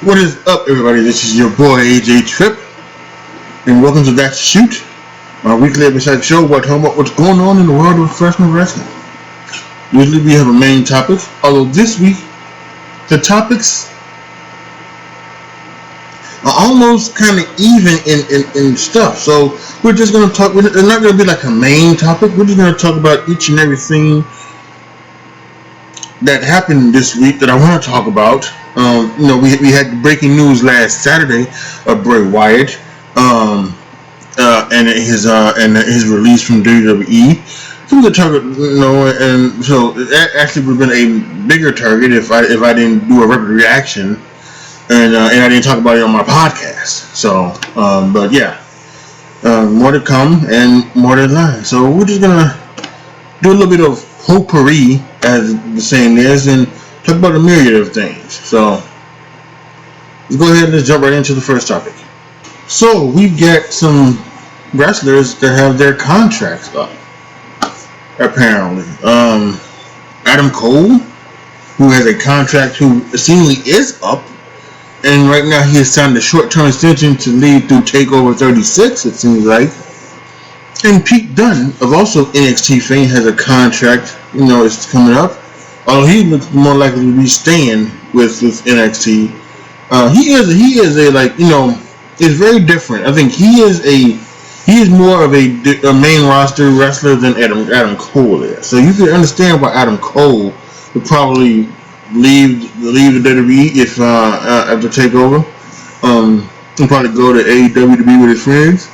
What is up, everybody? This is your boy AJTRIP, and welcome to That's Shoot, our weekly episode show where I talk about what's going on in the world of professional wrestling. Usually we have a main topic, although this week the topics are almost kind of even in stuff. So we're just going to talk. It's not going to be like a main topic. We're just going to talk about each and everything that happened this week that I want to talk about. We had breaking news last Saturday of Bray Wyatt and his release from WWE. So the target, and so that actually would have been a bigger target if I didn't do a rapid reaction and I didn't talk about it on my podcast. So, but yeah, more to come and more to learn. So we're just gonna do a little bit of potpourri, as the saying is, and talk about a myriad of things. So let's go ahead and let's jump right into the first topic. So we've got some wrestlers that have their contracts up, apparently. Adam Cole, who has a contract who seemingly is up, and right now he has signed a short-term extension to lead through TakeOver 36, it seems like. And Pete Dunne, of also NXT fame, has a contract, it's coming up. Although he looks more likely to be staying with NXT. He is it's very different. I think he is more of a main roster wrestler than Adam Cole is. So you can understand why Adam Cole would probably leave the WWE if after TakeOver. He'll probably go to AEW to be with his friends.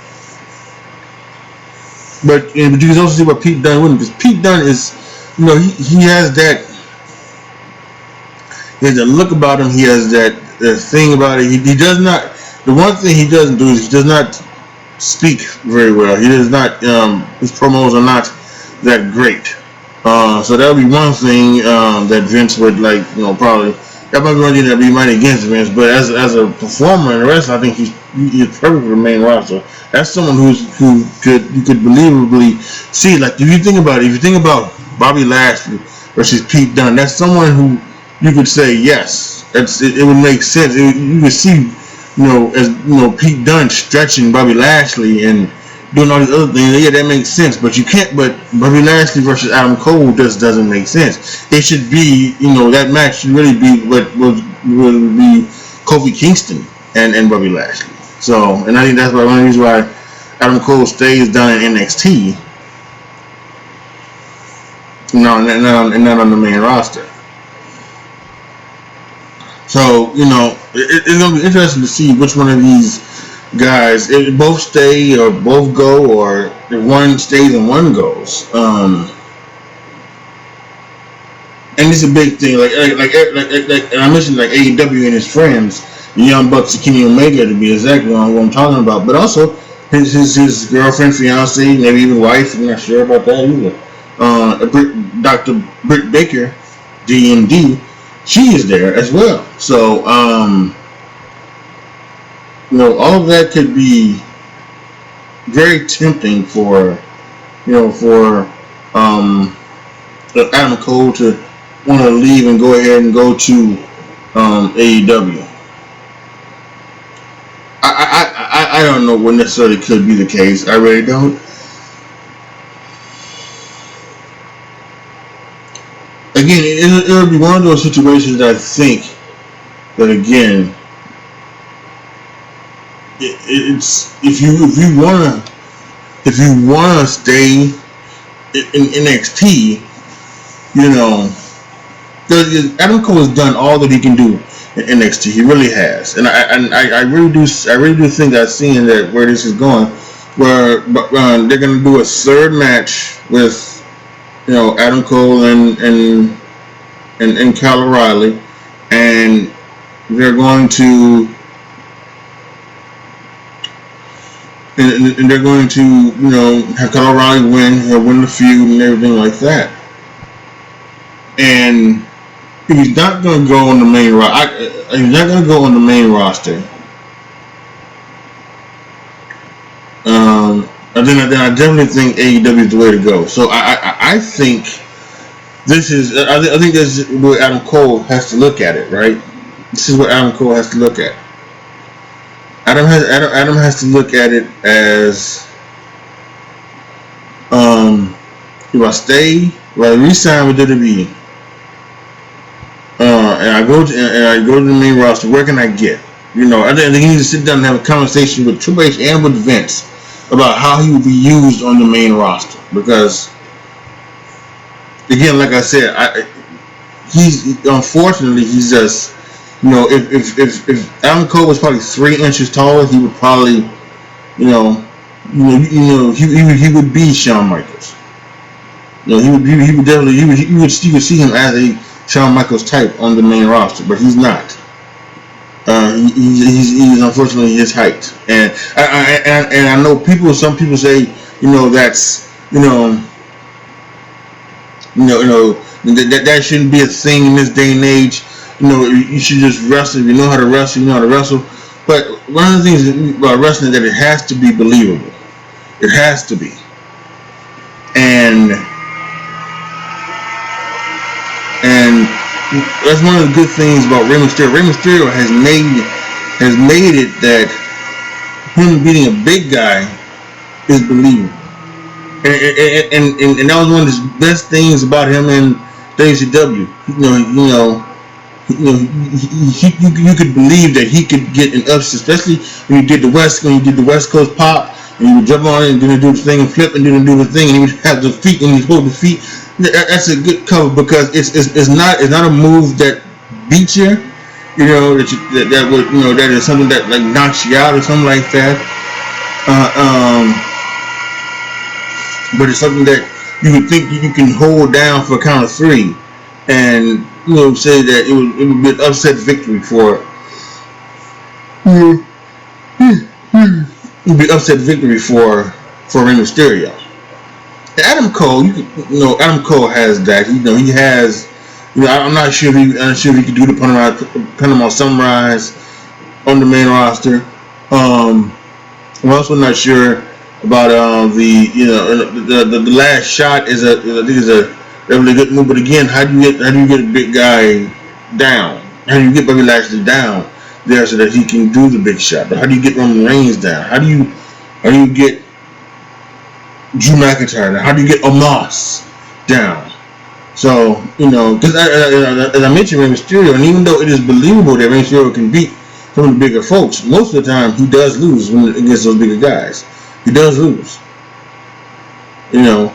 But you can also see what Pete Dunne wouldn't, because Pete Dunne is, he has that. He has a look about him. He has that thing about it. He does not. The one thing he doesn't do is he does not speak very well. He does not. His promos are not that great. So that would be one thing that Vince would probably. That might be one thing that be mighty against Vince. But as a performer and a wrestler, I think he's perfect for the main roster. That's someone you could believably see. Like if you think about Bobby Lashley versus Pete Dunne, that's someone who you could say yes. It would make sense. You could see, Pete Dunne stretching Bobby Lashley and doing all these other things. Yeah, that makes sense. But you can't. But Bobby Lashley versus Adam Cole just doesn't make sense. It should be, that match should really be what would be Kofi Kingston and Bobby Lashley. So, and I think that's one of the reasons why Adam Cole stays down in NXT. And not on the main roster. So, it's going to be interesting to see which one of these guys, if both stay or both go, or if one stays and one goes. And it's a big thing. Like I mentioned, like AEW and his friends, the Young Bucks and Kenny Omega, to be exactly what I'm talking about. But also his girlfriend, fiance, maybe even wife. I'm not sure about that either. Dr. Britt Baker, DMD. She is there as well. So, all of that could be very tempting for Adam Cole to want to leave and go ahead and go to AEW. I don't know what necessarily could be the case. I really don't. Again, it'll be one of those situations that I think that, again, it's if you wanna stay in NXT, Adam Cole has done all that he can do in NXT. He really has, and I really do think I've seen that where this is going, where they're gonna do a third match with Adam Cole and Kyle O'Reilly, and they're going to have Kyle O'Reilly win the feud and everything like that. And he's not going to go on the main roster. He's not going to go on the main roster. And then I definitely think AEW is the way to go. So I think this is. I think this is where Adam Cole has to look at it, right? This is what Adam Cole has to look at. Adam has to look at it as, if I stay, if I resign with WWE, and I go to the main roster, where can I get? I think he needs to sit down and have a conversation with Triple H and with Vince about how he will be used on the main roster. Because, again, like I said, unfortunately he's just, if Adam Cole was probably 3 inches taller, he would probably, he would be Shawn Michaels. He would definitely, you would see him as a Shawn Michaels type on the main roster, but he's not. He's unfortunately his height, and I know some people say, that's, that shouldn't be a thing in this day and age. You should just wrestle. If you know how to wrestle, you know how to wrestle. But one of the things about wrestling is that it has to be believable. It has to be. And that's one of the good things about Rey Mysterio. Rey Mysterio has made it that him beating a big guy is believable. And that was one of the best things about him in WCW. You could believe that he could get an upset, especially when you did the West Coast pop, and you would jump on it and then do the thing and flip and then do the thing, and he would have the feet and he'd hold the feet. That's a good cover because it's not a move that beats you, that is something that like knocks you out or something like that. But it's something that you would think you can hold down for a count of 3, and say that it would be an upset victory for. It would be an upset victory for Rey Mysterio. Adam Cole, Adam Cole has that. He has. I'm not sure if he could do the Panama Sunrise on the main roster. I'm also not sure about the last shot is a really good move. But again, how do you get a big guy down? How do you get Bobby Lashley down there so that he can do the big shot? But how do you get Roman Reigns down? How do you get Drew McIntyre down? How do you get Omos down? So, because as I mentioned, Rey Mysterio, and even though it is believable that Rey Mysterio can beat some of the bigger folks, most of the time he does lose against those bigger guys. He does lose. And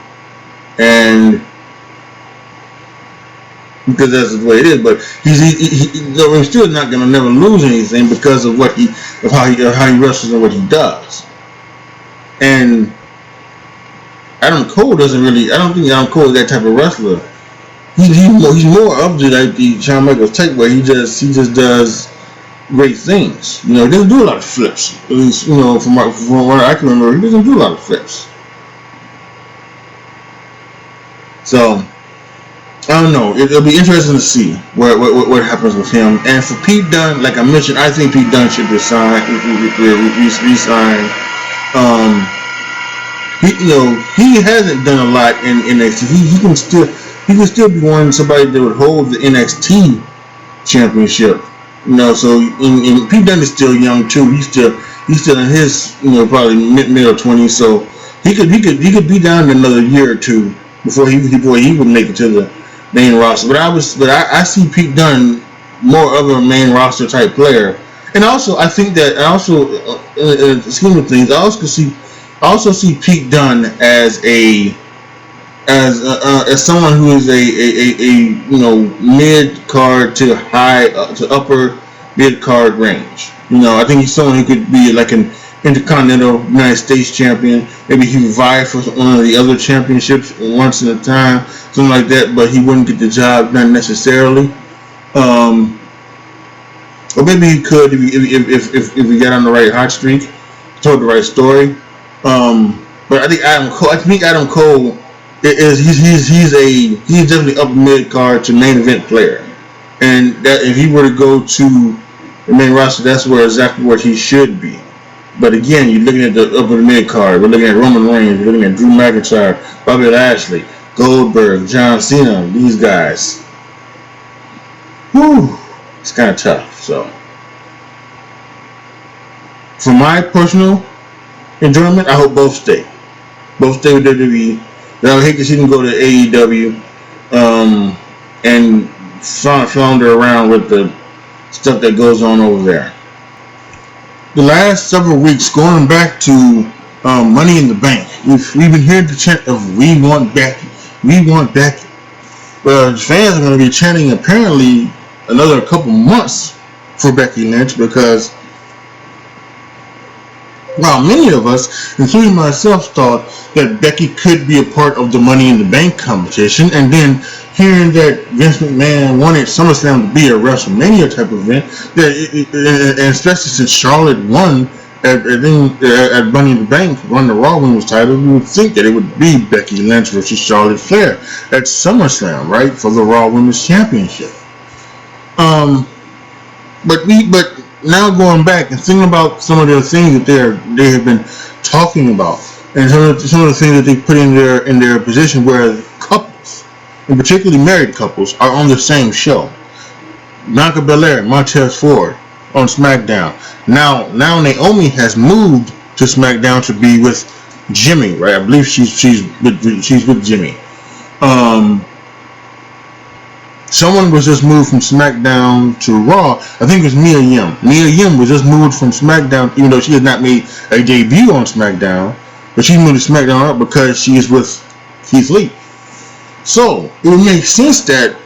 because that's the way it is. But Rey Mysterio is not going to never lose anything because of how he wrestles and what he does. And Adam Cole doesn't really. I don't think Adam Cole is that type of wrestler. He's more up to like the Shawn Michaels type where he just does great things. He doesn't do a lot of flips. At least from what I can remember, he doesn't do a lot of flips. So I don't know. It'll be interesting to see what happens with him. And for Pete Dunne, like I mentioned, I think Pete Dunne should resign. He hasn't done a lot in NXT. He can still be somebody that would hold the NXT championship. So Pete Dunne is still young too. He's still in his probably middle 20s. So he could be down in another year or two before he would make it to the main roster. But I see Pete Dunne more of a main roster type player. And also I think that in the scheme of things, I also see Pete Dunne as someone who is a mid card to high to upper mid card range. I think he's someone who could be like an Intercontinental United States champion. Maybe he would vie for one of the other championships once in a time, something like that. But he wouldn't get the job done necessarily. Or maybe he could if he got on the right hot streak, told the right story. But I think Adam Cole he's definitely upper mid card to main event player, and that if he were to go to the main roster, that's exactly where he should be. But again, you're looking at the upper mid card. We're looking at Roman Reigns. We're looking at Drew McIntyre, Bobby Lashley, Goldberg, John Cena. These guys. Whew. it's kind of tough. So, for my personal enjoyment, I hope both stay. Both stay with WWE. But I would hate to see them go to AEW and flounder around with the stuff that goes on over there. The last several weeks, going back to Money in the Bank, we've been hearing the chant of "We want Becky, we want Becky." Well, fans are going to be chanting apparently another couple months for Becky Lynch because, while many of us, including myself, thought that Becky could be a part of the Money in the Bank competition, and then hearing that Vince McMahon wanted SummerSlam to be a WrestleMania type of event, and especially since Charlotte won at Money in the Bank, won the Raw Women's title, you would think that it would be Becky Lynch versus Charlotte Flair at SummerSlam, right, for the Raw Women's Championship. But now going back and thinking about some of the things that they have been talking about, and some of the things that they put in their position where couples, and particularly married couples, are on the same show. Bianca Belair and Montez Ford on SmackDown. Now Naomi has moved to SmackDown to be with Jimmy, right? I believe she's with Jimmy. Someone was just moved from SmackDown to Raw. I think it was Mia Yim. Mia Yim was just moved from SmackDown, even though she has not made a debut on SmackDown, but she moved to SmackDown up because she is with Keith Lee. So it would make sense that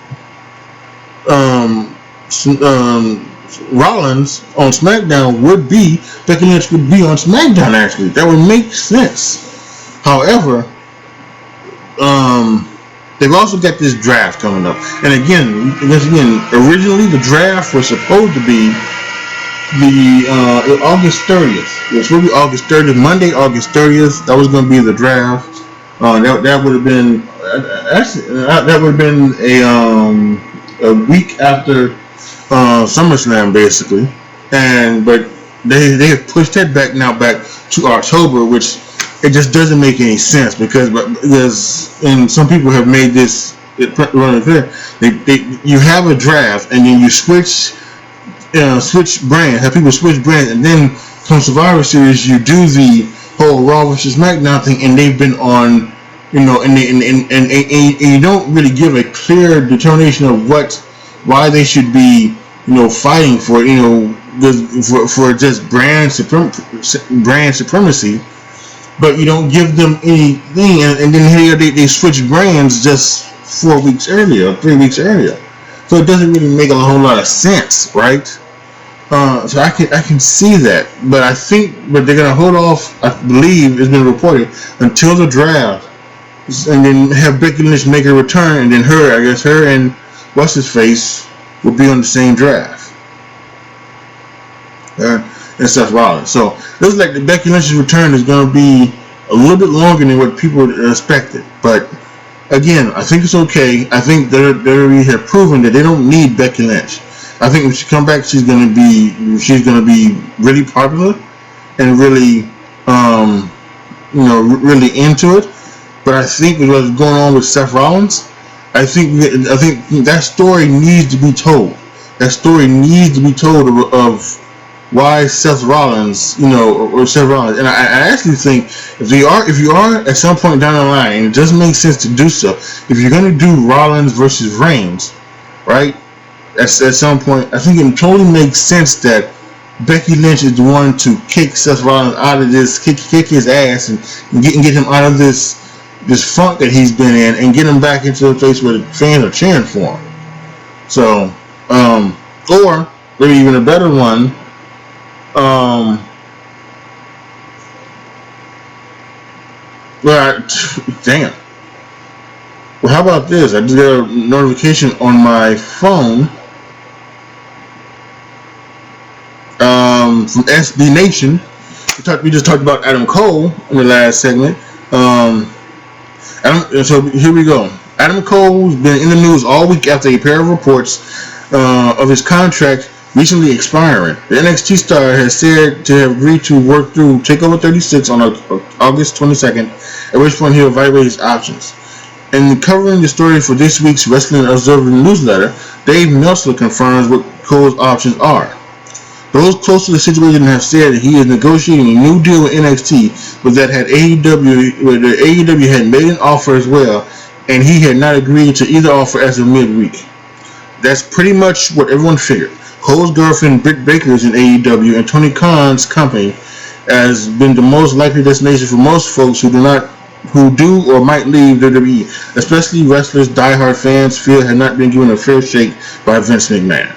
Rollins on SmackDown Becky Lynch would be on SmackDown. Actually, that would make sense. However, they've also got this draft coming up, and originally the draft was supposed to be August 30th. It was supposed to be August 30th, Monday, August 30th. That was going to be the draft. That would have been a week after SummerSlam, basically, but they have pushed that back to October, which it just doesn't make any sense because and some people have made this running clear. You have a draft and then you switch brands, have people switch brands, and then come Survivor Series, you do the whole Raw versus SmackDown thing, and they've been on, and you don't really give a clear determination of why they should be, fighting for, for just brand supremacy. But you don't give them anything, and then here they switch brands just 4 weeks earlier, 3 weeks earlier. So it doesn't really make a whole lot of sense, right? So I can see that, but they're gonna hold off. I believe it's been reported until the draft, and then have Becky Lynch make a return, and then her and what's his face will be on the same draft. And Seth Rollins. So it looks like the Becky Lynch's return is going to be a little bit longer than what people expected. But again, I think it's okay. I think they have proven that they don't need Becky Lynch. I think when she comes back, she's going to be really popular and really really into it. But I think with what's going on with Seth Rollins, I think that story needs to be told. That story needs to be told of why Seth Rollins, or Seth Rollins, and I actually think if you are at some point down the line, and it doesn't make sense to do so, if you're going to do Rollins versus Reigns, right, at some point, I think it totally makes sense that Becky Lynch is the one to kick Seth Rollins out of this, kick his ass, and get him out of this funk that he's been in, and get him back into a place where the fans are cheering for him. So, or maybe even a better one. Damn. Well, how about this? I just got a notification on my phone from SB Nation. We just talked about Adam Cole in the last segment. So here we go. Adam Cole's been in the news all week after a pair of reports of his contract recently expiring. The NXT star has said to have agreed to work through TakeOver 36 on August 22nd, at which point he'll evaluate his options. In covering the story for this week's Wrestling Observer newsletter, Dave Meltzer confirms what Cole's options are. Those close to the situation have said that he is negotiating a new deal with NXT, but that AEW had made an offer as well, and he had not agreed to either offer as of midweek. That's pretty much what everyone figured. Cole's girlfriend Britt Baker is in AEW, and Tony Khan's company has been the most likely destination for most folks who do or might leave WWE, especially wrestlers diehard fans feel had not been given a fair shake by Vince McMahon.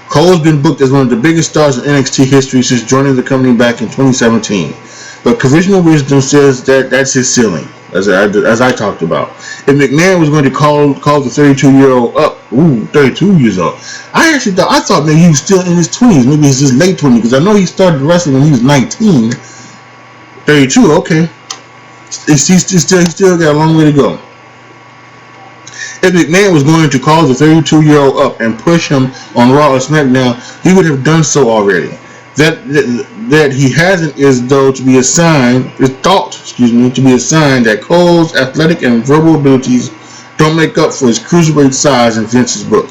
Cole's been booked as one of the biggest stars in NXT history since joining the company back in 2017. But conventional wisdom says that that's his ceiling, as I talked about. If McMahon was going to call the 32-year-old up, 32 years old, I thought maybe he was still in his 20s, maybe it's his late 20s, because I know he started wrestling when he was 19. 32, okay. He still got a long way to go. If McMahon was going to call the 32-year-old up and push him on Raw or SmackDown, he would have done so already. That he hasn't is thought to be a sign that Cole's athletic and verbal abilities don't make up for his cruiserweight size in Vince's book.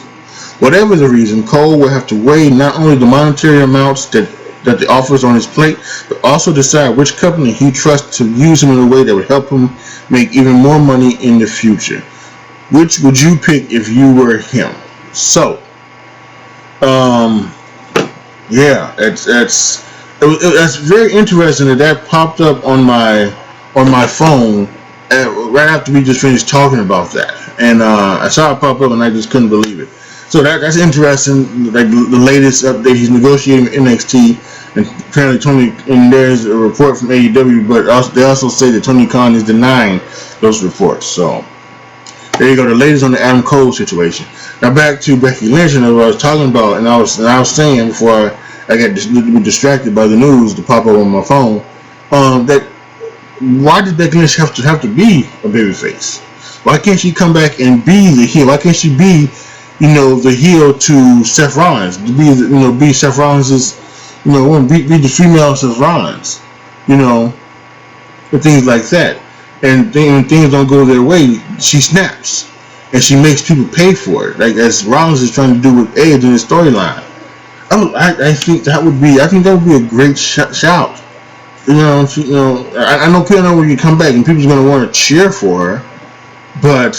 Whatever the reason, Cole will have to weigh not only the monetary amounts that the offers on his plate, but also decide which company he trusts to use him in a way that would help him make even more money in the future. Which would you pick if you were him? So, yeah, that's very interesting that popped up on my phone right after we just finished talking about that, and I saw it pop up and I just couldn't believe it. So that's interesting. Like the latest update, he's negotiating with NXT, and apparently there's a report from AEW, but they also say that Tony Khan is denying those reports. So there you go, the latest on the Adam Cole situation. Now back to Becky Lynch and what I was talking about, and I was saying before I got distracted by the news to pop up on my phone, that why did Becky Lynch have to be a babyface? Why can't she come back and be the heel? Why can't she be, the heel to Seth Rollins? To be Seth Rollins's, be the female Seth Rollins, and things like that. And when things don't go their way, she snaps, and she makes people pay for it, like as Rollins is trying to do with Edge in his storyline. I think that would be a great shout. I know people know when you come back and people's going to want to cheer for her, but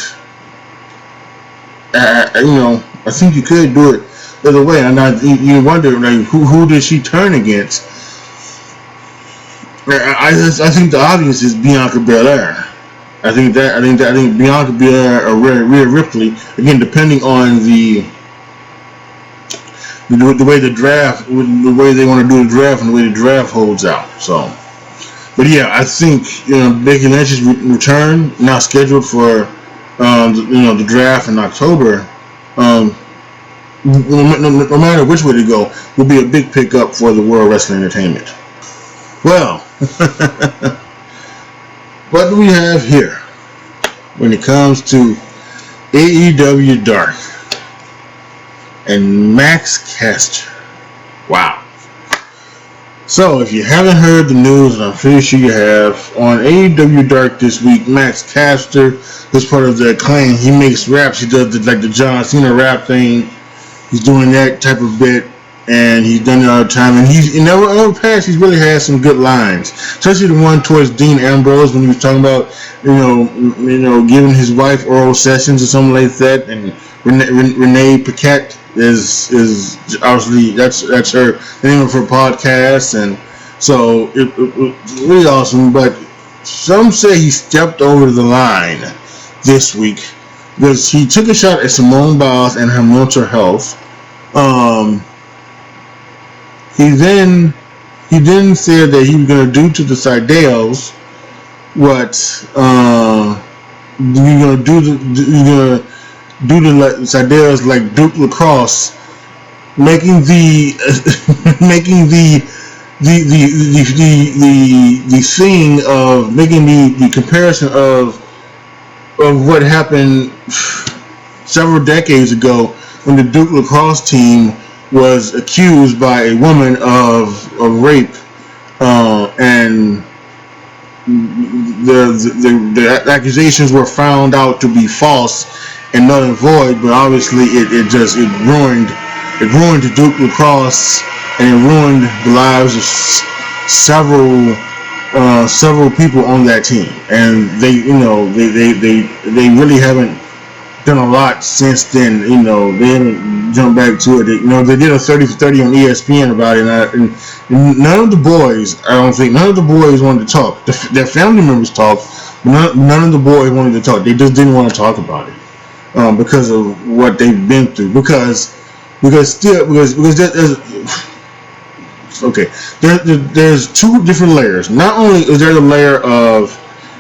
I think you could do it the other way. And you wonder, like, who did she turn against? I think the obvious is Bianca Belair. I think Bianca Belair or Rhea Ripley, again, depending on the way the way they want to do the draft and the way the draft holds out. So, but yeah, I think Becky Lynch's return, now scheduled for the draft in October. No matter which way to go, will be a big pickup for the World Wrestling Entertainment. Well, what do we have here when it comes to AEW Dark and Max Caster? Wow. So, if you haven't heard the news, and I'm pretty sure you have, on AEW Dark this week, Max Caster was part of the Acclaim. He makes raps. He does the John Cena rap thing. He's doing that type of bit, and he's done it all the time. And in the past, he's really had some good lines, especially the one towards Dean Ambrose when he was talking about, giving his wife oral sessions or something like that. And Renee Paquette is obviously that's her the name of her podcast, and so it's really awesome. But some say he stepped over the line this week because he took a shot at Simone Biles and her mental health. He then said that he was going to do to the Sydales what you're going to do the Sydales like Duke Lacrosse, making the thing of making the comparison of what happened several decades ago when the Duke Lacrosse team was accused by a woman of rape, and the accusations were found out to be false and null and void, but obviously it It ruined the Duke lacrosse, and it ruined the lives of several people on that team. And they really haven't done a lot since then. They haven't jumped back to it. They did a 30 for 30 on ESPN about it, and none of the boys, none of the boys wanted to talk. Their family members talked, but none of the boys wanted to talk. They just didn't want to talk about it because of what they've been through. Because there's two different layers. Not only is there the layer of,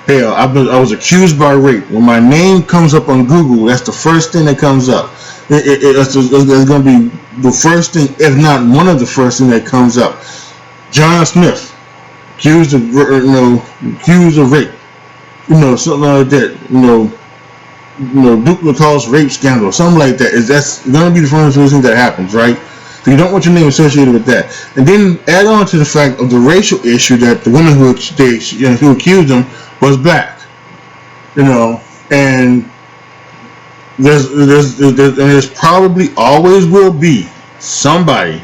hell, I was accused by rape. When my name comes up on Google, that's the first thing that comes up. It's going to be the first thing, if not one of the first thing that comes up. John Smith, accused of rape. Something like that. Duke lacrosse rape scandal, something like that. That's going to be the first thing that happens, right? So you don't want your name associated with that. And then add on to the fact of the racial issue that the woman who accused him was black, and there's probably always will be somebody,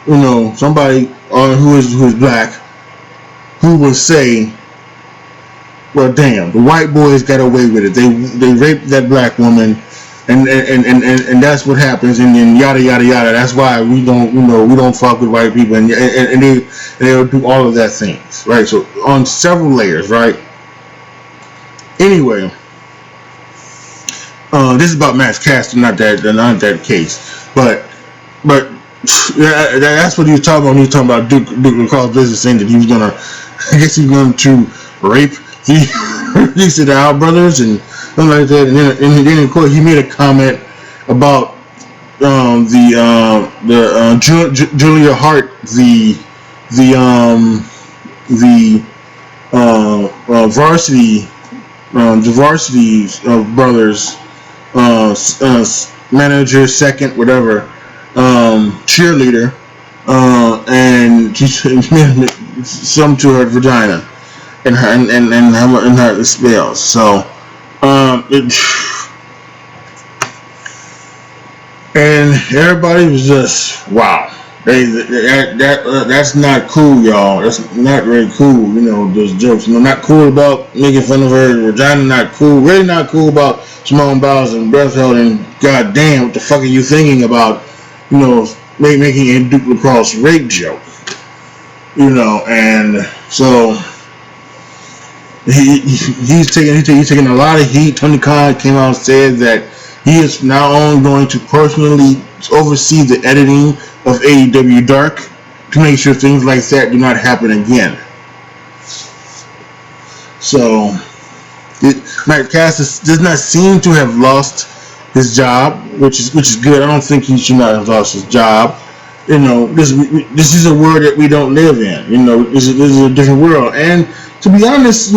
somebody who is black, who will say, well, damn, the white boys got away with it. They raped that black woman, and that's what happens, and then yada yada yada. That's why we don't fuck with white people, and they'll do all of that things, right? So on several layers, right? Anyway, this is about Max Caster, not that case, but that's what he was talking about when he was talking about Duke lacrosse business, saying that he was gonna, I guess he was going to rape the Al brothers and something like that, and then of course he made a comment about Julia Hart, the varsity brothers, manager, second, whatever, cheerleader, and she made some to her vagina and her spells. So, and everybody was just wow. That's not cool, y'all. That's not very cool. Those jokes. Not cool about making fun of her vagina. Not cool. Really not cool about Simone Biles and breath held. And goddamn, what the fuck are you thinking about? Making a Duke lacrosse rape joke. And so he's taking a lot of heat. Tony Khan came out and said that he is now only going to personally oversee the editing of AEW Dark to make sure things like that do not happen again. So, Matt Cass does not seem to have lost his job, which is good. I don't think he should not have lost his job. This is a world that we don't live in. This is a different world. And to be honest,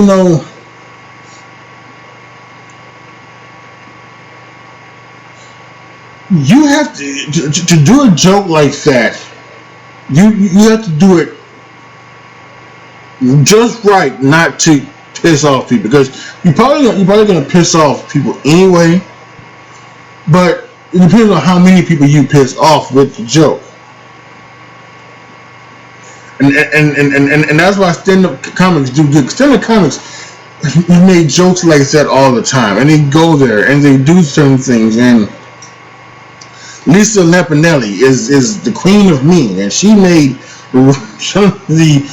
you have to do a joke like that. You have to do it just right, not to piss off people, because you're probably gonna piss off people anyway. But it depends on how many people you piss off with the joke. And that's why stand-up comics do good. Stand-up comics make jokes like that all the time, and they go there and they do certain things. And Lisa Lampanelli is the queen of mean, and she made some of the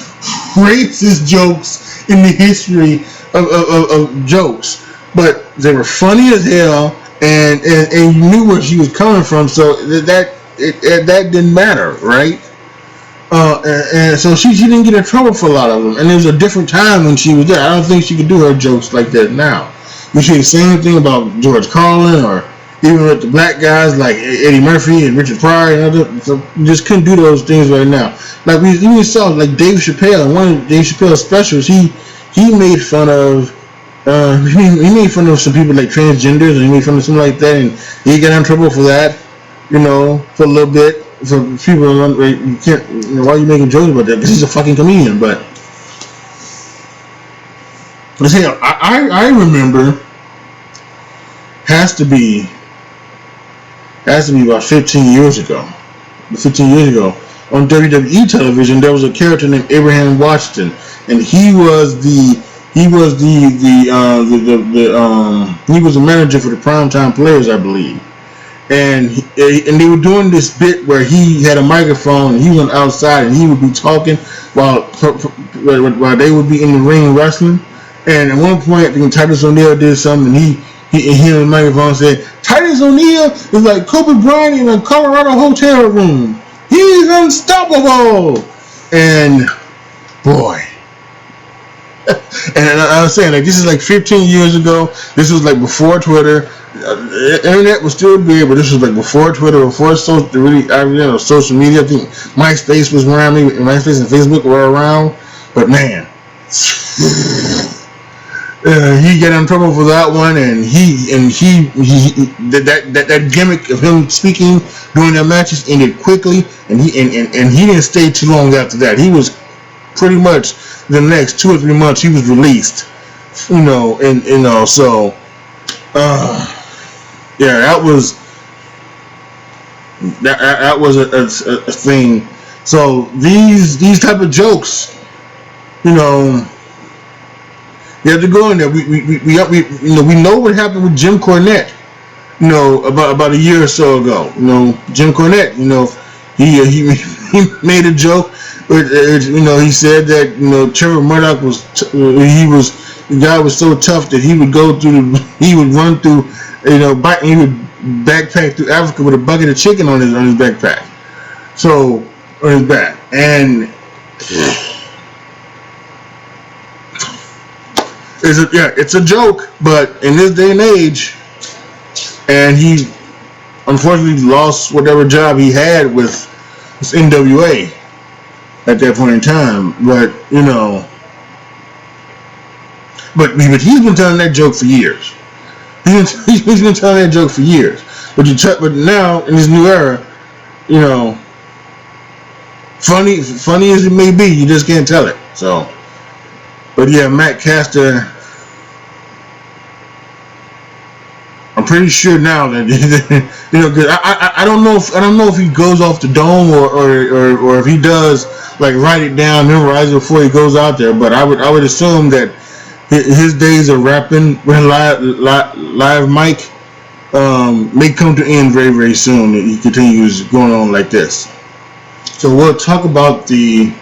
racist jokes in the history of jokes, but they were funny as hell, and you knew where she was coming from, so that didn't matter, right? And so she didn't get in trouble for a lot of them, and it was a different time when she was there. I don't think she could do her jokes like that now. We should say anything about George Carlin, or even with the black guys like Eddie Murphy and Richard Pryor and other, so you just couldn't do those things right now. Like we even saw like Dave Chappelle in one of Dave Chappelle's specials, he made fun of he made fun of some people like transgenders, and he made fun of something like that, and he got in trouble for that, for a little bit. For people, you can't. Why are you making jokes about that? Because he's a fucking comedian. But let's say I remember has to be about 15 years ago. 15 years ago, on WWE television, there was a character named Abraham Washington, and he was the he was the manager for the primetime players, I believe. And they were doing this bit where he had a microphone and he went outside and he would be talking while they would be in the ring wrestling. And at one point, I think Titus O'Neil did something, and he on the microphone said, "Titus O'Neil is like Kobe Bryant in a Colorado hotel room. He's unstoppable." And boy. And I was saying, like, this is like 15 years ago. This was like before Twitter. The internet was still big, but this was like before Twitter, before social media. I think MySpace was around. Maybe MySpace and Facebook were around. But man, he got in trouble for that one, and that gimmick of him speaking during their matches ended quickly, and he didn't stay too long after that. He was pretty much the next 2 or 3 months he was released, so yeah, that was a thing. So these type of jokes, you have to go in there. We know what happened with Jim Cornette, about a year or so ago. Jim Cornette, he made a joke. He said that Trevor Murdoch the guy was so tough that he would run through, he would backpack through Africa with a bucket of chicken on his backpack, so on his back, and it's a joke, but in this day and age, and he unfortunately lost whatever job he had with NWA at that point in time, but but he's been telling that joke for years. He's been telling that joke for years. But now in this new era, funny as it may be, you just can't tell it. So, but yeah, Matt Caster, I'm pretty sure now that because I don't know if he goes off the dome or if he does like write it down, memorize it before he goes out there. But I would assume that his days of rapping with live mic may come to end very, very soon if he continues going on like this. So we'll talk about the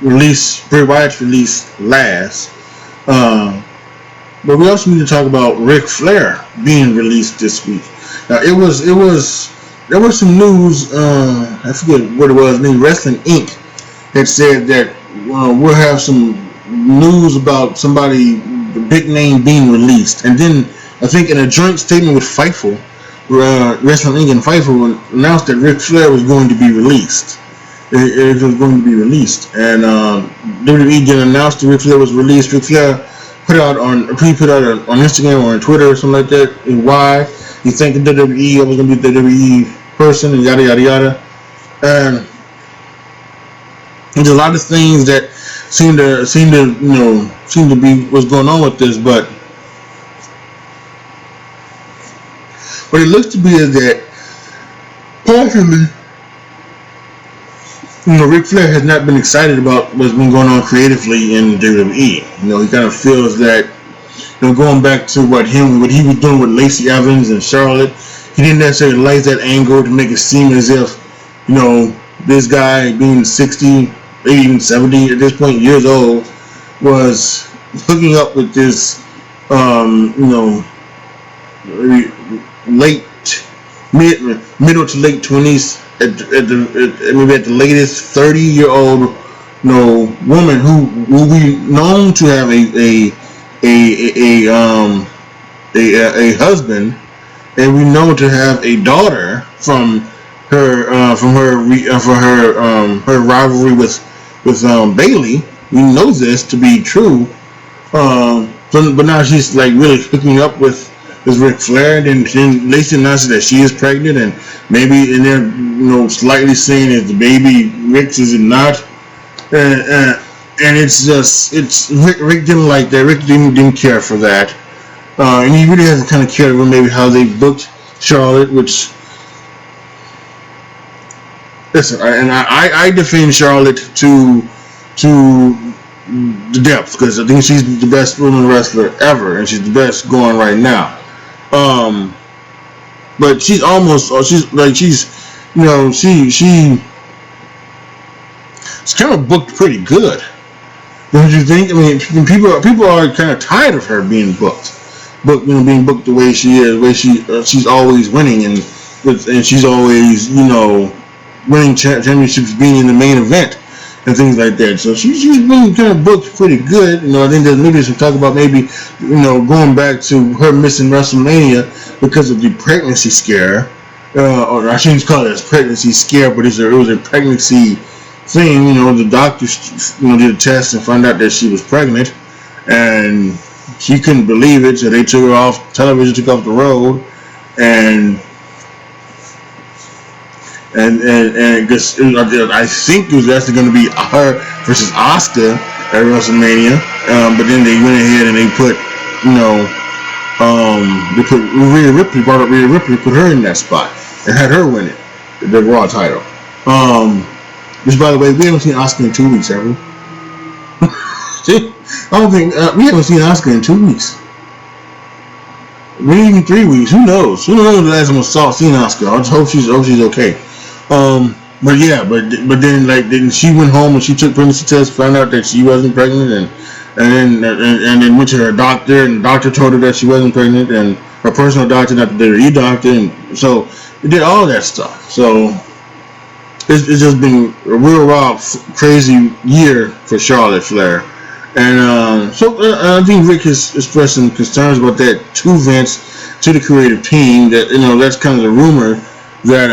release, Bray Wyatt's release last. But we also need to talk about Ric Flair being released this week. Now there was some news. I forget what it was. Maybe Wrestling Inc. had said that we'll have some news about somebody, the big name, being released. And then I think in a joint statement with Fightful, Wrestling Inc. and Fightful announced that Ric Flair was going to be released. It was going to be released, and WWE didn't announce that Ric Flair was released. Ric Flair put out on Instagram or on Twitter or something like that, and why he thanked the WWE. I was going to be the WWE person, and yada yada yada. And there's a lot of things that seem to be what's going on with this, but what it looks to be is that possibly, Ric Flair has not been excited about what's been going on creatively in WWE. He kind of feels that, going back to what he was doing with Lacey Evans and Charlotte, he didn't necessarily like that angle to make it seem as if, this guy being 60, maybe even 70 at this point, years old, was hooking up with this, middle to late 20s, maybe at the latest 30-year-old, woman who will be known to have a husband, and we know to have a daughter from her rivalry with Bayley. We know this to be true, but now she's like really hooking up with Ric Flair, and then Lacey announces that she is pregnant, and maybe and they're slightly saying that the baby Rick's is it not, and it's Rick didn't like that. Rick didn't care for that, and he really hasn't kind of cared about maybe how they booked Charlotte, which Listen, I defend Charlotte to the depth because I think she's the best woman wrestler ever, and she's the best going right now. But she's almost you know she's kind of booked pretty good. Don't you think? I mean, people are kind of tired of her being booked, being booked the way she is, the way she's always winning and she's always winning championships, being in the main event and things like that. So she's been kind of booked pretty good. I think there's maybe some talk about maybe going back to her missing WrestleMania because of the pregnancy scare, or I shouldn't call it a pregnancy scare, but it was a pregnancy thing. The doctors did a test and found out that she was pregnant, and she couldn't believe it, so they took her off television, took her off the road, and I think it was actually going to be her versus Asuka at WrestleMania, but then they went ahead and they put they put Rhea Ripley, brought up Rhea Ripley, put her in that spot and had her win it, the Raw title. Which, by the way, we haven't seen Asuka in 2 weeks, have we? I don't think we haven't seen Asuka in 2 weeks. Maybe even 3 weeks. Who knows? Who knows the last time I seen Asuka? I just hope she's okay. But yeah, but then she went home and she took pregnancy tests, found out that she wasn't pregnant, and then went to her doctor, and the doctor told her that she wasn't pregnant, and her personal doctor, not the WWE doctor, and so it did all that stuff. So it's just been a real wild, crazy year for Charlotte Flair. And so I think Rick has expressed some concerns about that to Vince, to the creative team, that that's kind of the rumor that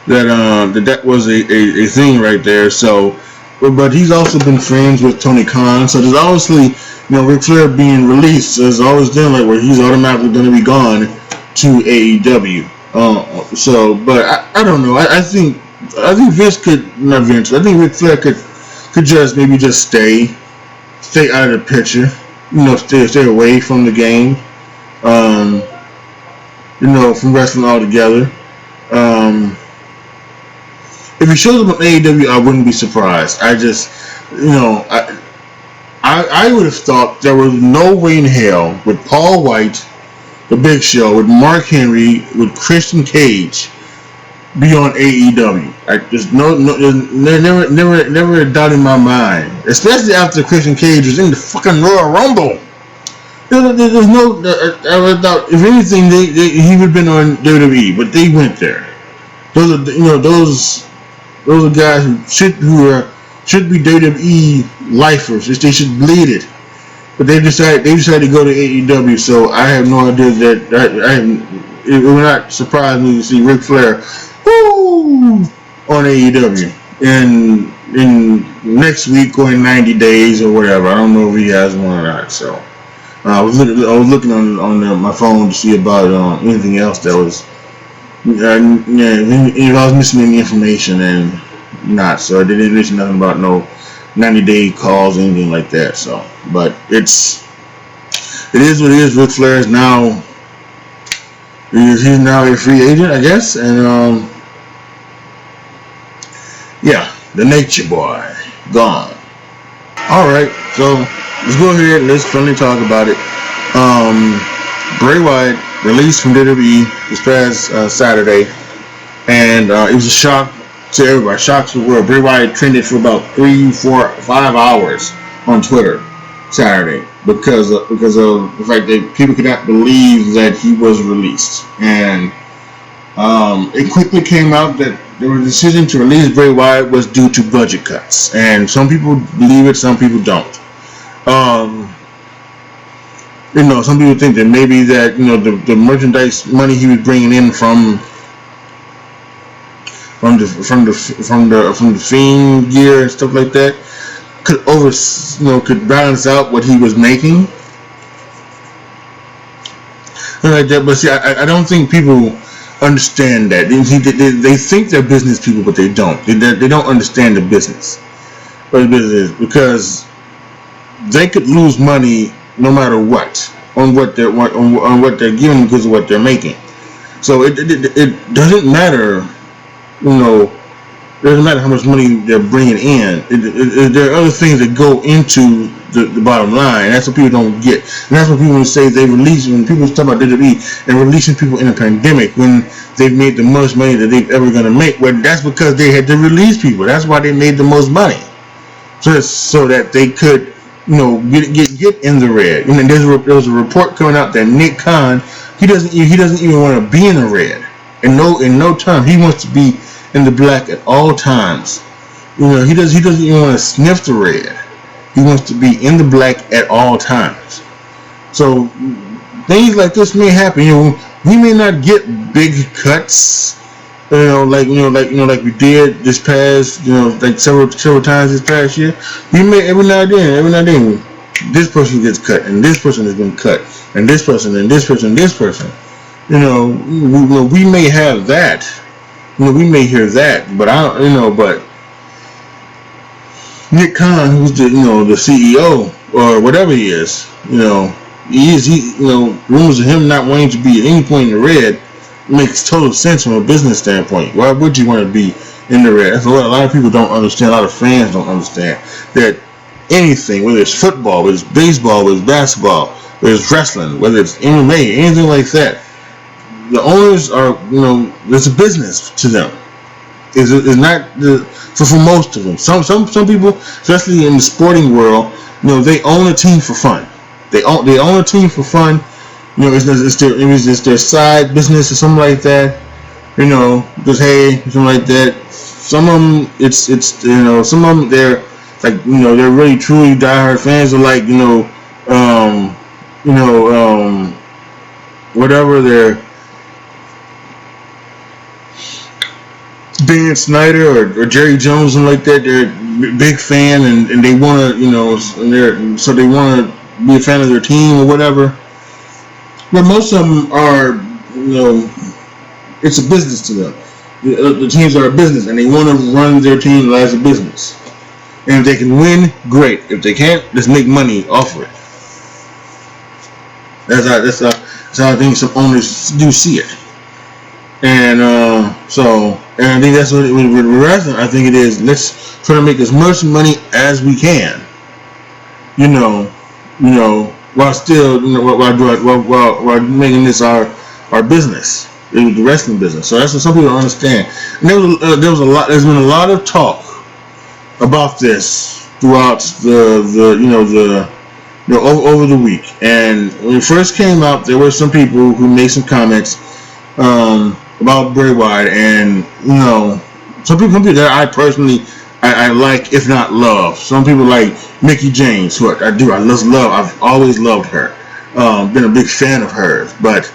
that was a thing right there. So, but he's also been friends with Tony Khan, so there's obviously Ric Flair being released, so there's always been where he's automatically going to be gone to AEW. But I don't know. I think Vince could, not Vince. I think Ric Flair could just stay out of the picture. Stay away from the game. From wrestling altogether. If he shows up on AEW, I wouldn't be surprised. I just, I would have thought there was no way in hell with Paul White, The Big Show, with Mark Henry, with Christian Cage, be on AEW. There's never a doubt in my mind, especially after Christian Cage was in the fucking Royal Rumble. There's no doubt. If anything, he would have been on WWE, but they went there. Those are guys who should be WWE lifers. They should bleed it, but they decided to go to AEW. So I have no idea that it would not surprise me to see Ric Flair on AEW in next week or in 90 days or whatever. I don't know if he has one or not. So I was looking on my phone to see about anything else that was. If I was missing any information, and not, so I didn't mention nothing about no 90-day calls or anything like that. So, but it is what it is. Ric Flair is now he's now a free agent, I guess, and yeah, the Nature Boy gone. All right, so let's go ahead and let's finally talk about it. Bray Wyatt released from WWE this past Saturday, and it was a shock to everybody, shock to the world. Bray Wyatt trended for about 3, 4, 5 hours on Twitter Saturday because of the fact that people could not believe that he was released, and it quickly came out that the decision to release Bray Wyatt was due to budget cuts, and some people believe it, some people don't. Some people think that maybe that the merchandise money he was bringing in from the Fiend gear and stuff like that could balance out what he was making. Like that, but see, I don't think people understand that. They think they're business people, but they don't. They don't understand the business. What the business is, because they could lose money no matter what on what they're giving because of what they're making. So it doesn't matter you know, it doesn't matter how much money they're bringing in. There are other things that go into the bottom line. And that's what people don't get. And that's what people say they release, when people talk about WWE and releasing people in a pandemic when they've made the most money that they've ever going to make. Well, that's because they had to release people. That's why they made the most money. So that they could, you know, get in the red. And there was a report coming out that Nick Khan, he doesn't even want to be in the red. In no time, he wants to be in the black at all times. You know, he doesn't even want to sniff the red. He wants to be in the black at all times. So things like this may happen. You know, we may not get big cuts. Like we did this past, like several times this past year. We may every now and then, this person gets cut, and this person has been cut, and this person, and this person, and this person. We may have that. We may hear that, but but Nick Khan, who's the CEO or whatever he is, rumors of him not wanting to be at any point in the red makes total sense from a business standpoint. Why would you want to be in the red? That's what a lot of people don't understand. A lot of fans don't understand that anything, whether it's football, whether it's baseball, whether it's basketball, whether it's wrestling, whether it's MMA, anything like that, the owners are, there's a business to them. It's not for most of them. Some people, especially in the sporting world, they own a team for fun. They own a team for fun. It's their side business or something like that. Just something like that. Some of them, some of them they're like, they're really truly diehard fans of like, whatever they're. Dan Snyder or Jerry Jones and like that, they're a big fan and they want to, so they want to be a fan of their team or whatever. But most of them are, it's a business to them. The teams are a business and they want to run their team as a business. And if they can win, great. If they can't, just make money off of it. That's how I think some owners do see it. And and I think that's what with wrestling, I think it is. Let's try to make as much money as we can. While still, while making this our business, the wrestling business. So that's what some people don't understand. And there's been a lot of talk about this throughout over the week. And when it first came out, there were some people who made some comments about Bray Wyatt, and some people that I personally I like, if not love. Some people like Mickie James, who I love. I've always loved her. Been a big fan of hers, but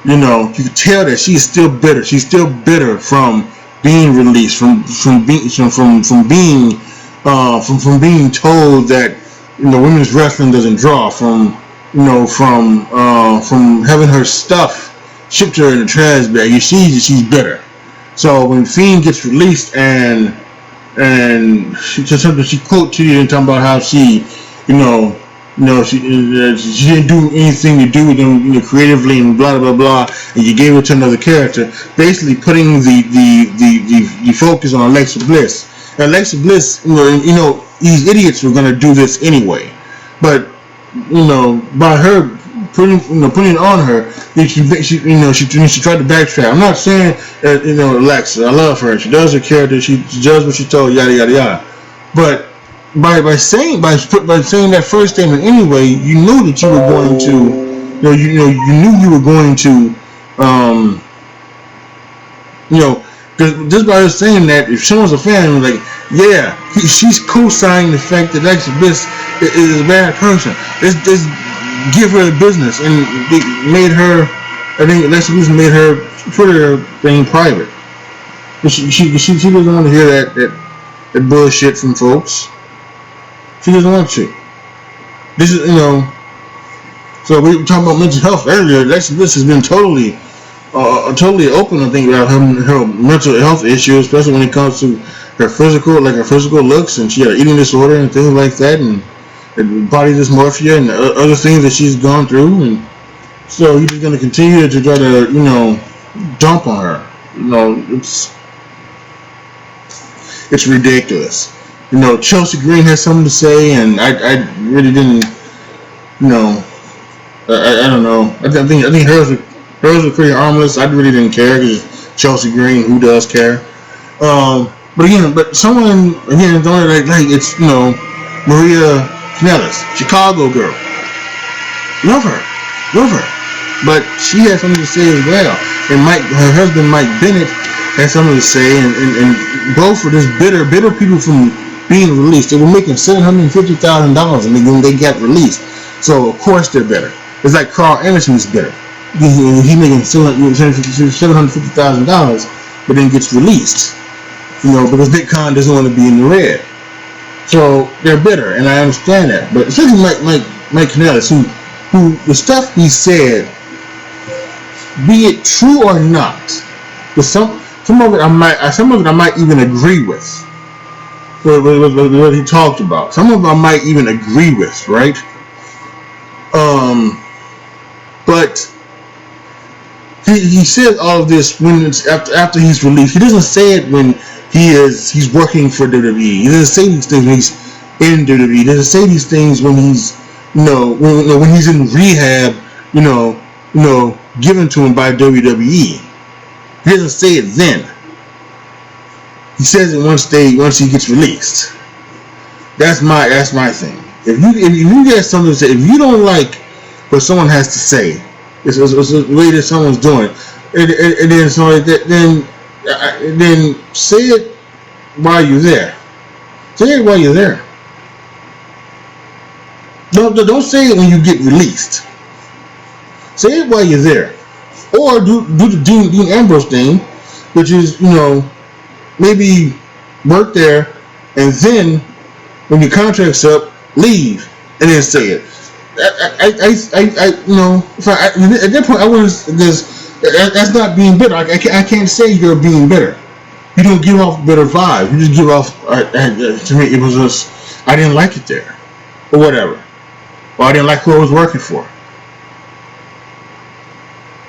you can tell that she's still bitter. She's still bitter from being released, from being told that women's wrestling doesn't draw, from having her stuff shipped her in a trash bag. She's bitter. So when Fiend gets released and she quote tweeted and talking about how she didn't do anything to do with them creatively and blah blah blah, and you gave it to another character, basically putting the focus on Alexa Bliss. And Alexa Bliss, these idiots were gonna do this anyway, but by her putting it on her, she tried to backtrack. I'm not saying that Alexa, I love her, she does her character, she does what she told, yada yada yada. But by saying that first statement anyway, you knew that you were going to, you knew you were going to, just by her saying that, if someone's a fan, like, yeah, she's co-signing the fact that Alexa Bliss is a bad person. Let's give her the business, and they made her. I think Alexa Bliss made her Twitter thing private. She doesn't want to hear that bullshit from folks. She doesn't want to. This is So we were talking about mental health earlier. Alexa Bliss has been totally open, I think, about her mental health issues, especially when it comes to her physical looks, and she had an eating disorder and things like that, and body dysmorphia and other things that she's gone through, and so he's going to continue to try to dump on her. It's it's ridiculous. You know, Chelsea Green has something to say, and I really didn't, you know, I don't know. I think hers was pretty harmless. I really didn't care because Chelsea Green, who does care? But again, someone again, like it's, you know, Maria Kanellis, Chicago girl, love her, but she has something to say as well. And her husband Mike Bennett has something to say, and both of this bitter people from being released. They were making $750,000 and then they got released. So of course they're better. It's like Carl Anderson is better. He making $750,000, but then gets released. You know, because Nick Khan doesn't want to be in the red. So they're bitter, and I understand that. But especially Mike Kanellis, who the stuff he said, be it true or not, but some of it I might even agree with. What he talked about. Some of it I might even agree with, right? But he said all of this when it's after he's released. He doesn't say it when he's working for WWE. He doesn't say these things when he's in WWE. He doesn't say these things when he's, you know, when he's in rehab, you know, given to him by WWE. He doesn't say it then. He says it once he gets released. That's my thing. If you get something to say, if you don't like what someone has to say, it's the way that someone's doing, and then something like that, then say it while you're there. Say it while you're there. Don't say it when you get released. Say it while you're there, or do the Dean Ambrose thing, which is, you know, maybe work there, and then when your contract's up, leave, and then say it. You know, at that point, I was that's not being bitter. I can't say you're being bitter. You don't give off bitter vibe. You just give off. To me, it was just I didn't like it there, or whatever, or I didn't like who I was working for.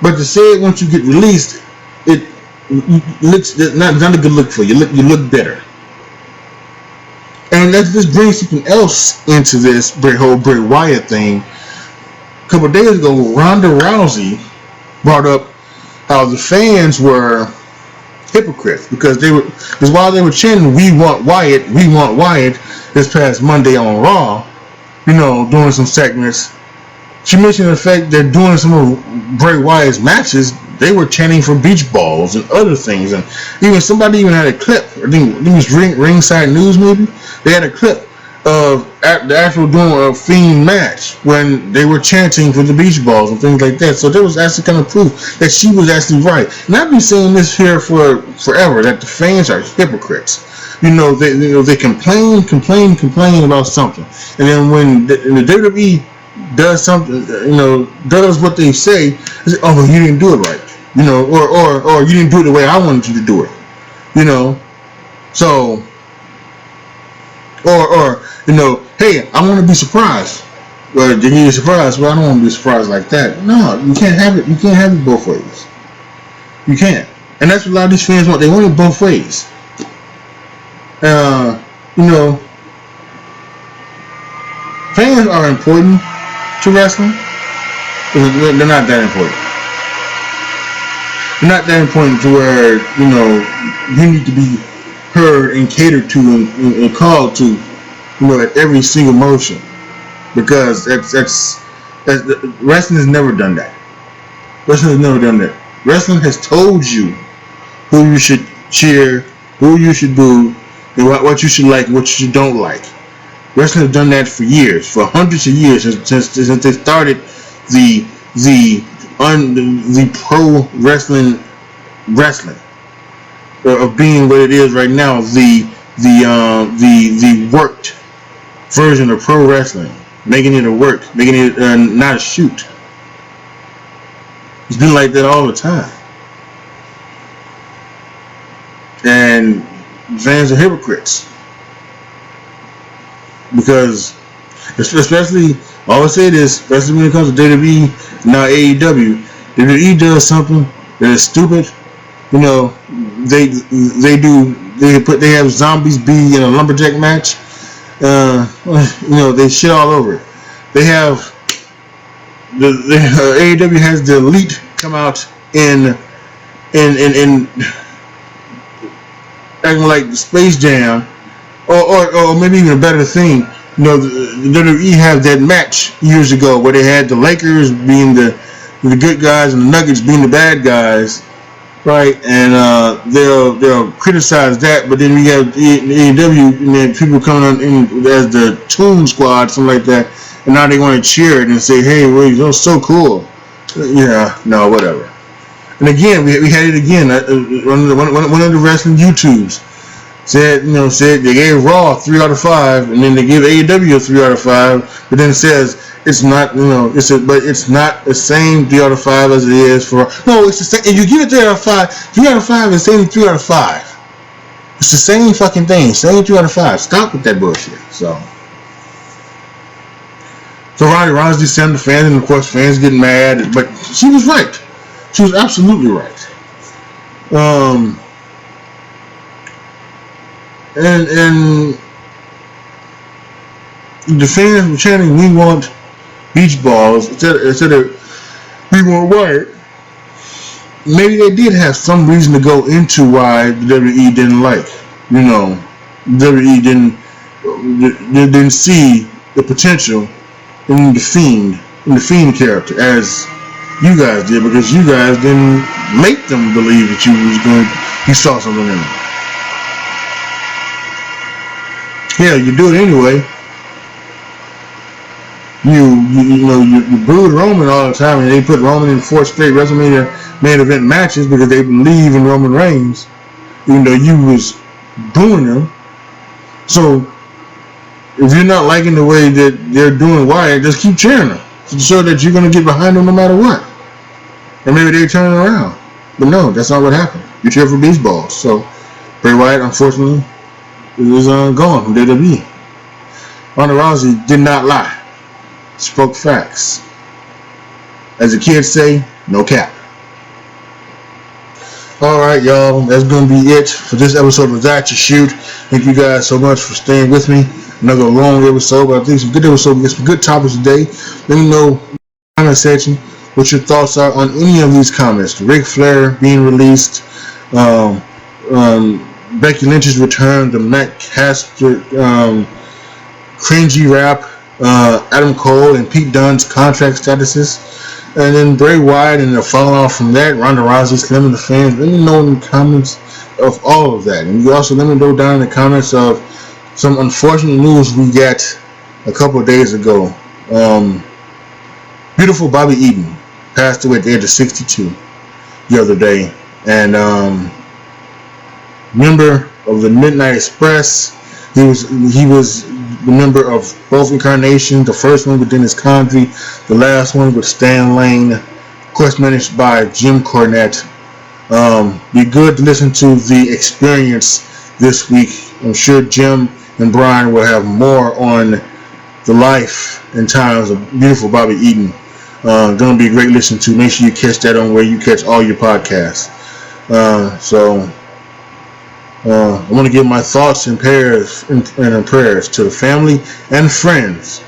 But to say it once you get released, it looks not a good look for you. You look better. And let's just bring something else into this whole Bray Wyatt thing. A couple of days ago, Ronda Rousey brought up how the fans were hypocrites because while they were chanting "We want Wyatt, we want Wyatt" this past Monday on Raw, you know, doing some segments, she mentioned the fact that during some of Bray Wyatt's matches, they were chanting for beach balls and other things, and somebody had a clip. I think it was Ringside News, maybe. They had a clip of the actual doing a Fiend match when they were chanting for the beach balls and things like that. So there was actually kind of proof that she was actually right. And I've been saying this here for forever, that the fans are hypocrites. They complain about something, and then when the WWE does something, does what they say, they say, "Oh, you didn't do it right," or "You didn't do it the way I wanted you to do it," So, or "Hey, I want to be surprised." Well, did you surprised? Well, I don't want to be surprised like that. No, you can't have it. You can't have it both ways. You can't, and that's what a lot of these fans want. They want it both ways. Fans are important to wrestling. They're not that important. They're not that important to where you need to be heard and catered to and called to, at every single motion, because that's wrestling has never done that. Wrestling has never done that. Wrestling has told you who you should cheer, who you should boo, and what you should like and what you don't like. Wrestling has done that for years, for hundreds of years, since they started the pro wrestling of being what it is right now, the worked version of pro wrestling, making it a work, making it not a shoot. It's been like that all the time, and fans are hypocrites. Because, especially, I always say this, especially when it comes to WWE, now AEW, WWE does something that is stupid, they do they have zombies be in a lumberjack match. They shit all over it. They have the AEW has the Elite come out in acting like Space Jam, or maybe even a better thing. The WWE had that match years ago where they had the Lakers being the good guys and the Nuggets being the bad guys, right? And they'll criticize that, but then we have AEW and then people coming on in as the Toon Squad, something like that, and now they want to cheer it and say, "Hey, wait, that was so cool." Yeah, no, whatever. And again, we had it again. One of the wrestling YouTubes said they gave Raw 3 out of 5, and then they give AEW a 3 out of 5, but then it says it's not, but it's not the same 3 out of 5 as it is for. No, it's the same. If you give it 3 out of 5, 3 out of 5 is the same 3 out of 5. It's the same fucking thing, same 3 out of 5. Stop with that bullshit. So Ronda Rousey sent the fans, and of course fans getting mad, but she was right. She was absolutely right. And the fans were chanting, "We want beach balls," instead of "We want Wyatt." Maybe they did have some reason to go into why the WWE didn't like. WWE didn't see the potential in the Fiend character as you guys did, because you guys didn't make them believe that you saw something in them. Yeah, you do it anyway. You booed Roman all the time, and they put Roman in 4 straight WrestleMania main event matches because they believe in Roman Reigns, even though you was booing him. So if you're not liking the way that they're doing Wyatt, just keep cheering them, so that you're gonna get behind them no matter what. And maybe they turn it around. But no, that's not what happened. You cheer for beach balls. So Bray Wyatt, unfortunately, is gone from WWE. Ronda Rousey did not lie. Spoke facts. As the kids say, no cap. Alright, y'all. That's going to be it for this episode of That You Shoot. Thank you guys so much for staying with me. Another long episode, but I think some good episode. We got some good topics today. Let me know in the comment section what your thoughts are on any of these comments. Ric Flair being released, Becky Lynch's return, the Matt Castor cringy rap, Adam Cole and Pete Dunne's contract statuses, and then Bray Wyatt and the falling off from that, Ronda Rousey slamming the fans. Let me know in the comments of all of that. And you also let me know down in the comments of some unfortunate news we got a couple of days ago. Beautiful Bobby Eaton passed away at the age of 62 the other day. And member of the Midnight Express. He was the member of both incarnations. The first one with Dennis Condrey, the last one with Stan Lane, of course managed by Jim Cornette. Be good to listen to the experience this week. I'm sure Jim and Brian will have more on the life and times of beautiful Bobby Eaton. Gonna be a great listen to. Make sure you catch that on where you catch all your podcasts. I want to give my thoughts and prayers and prayers to the family and friends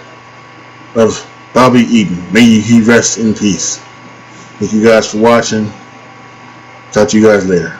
of Bobby Eaton. May he rest in peace. Thank you guys for watching. Talk to you guys later.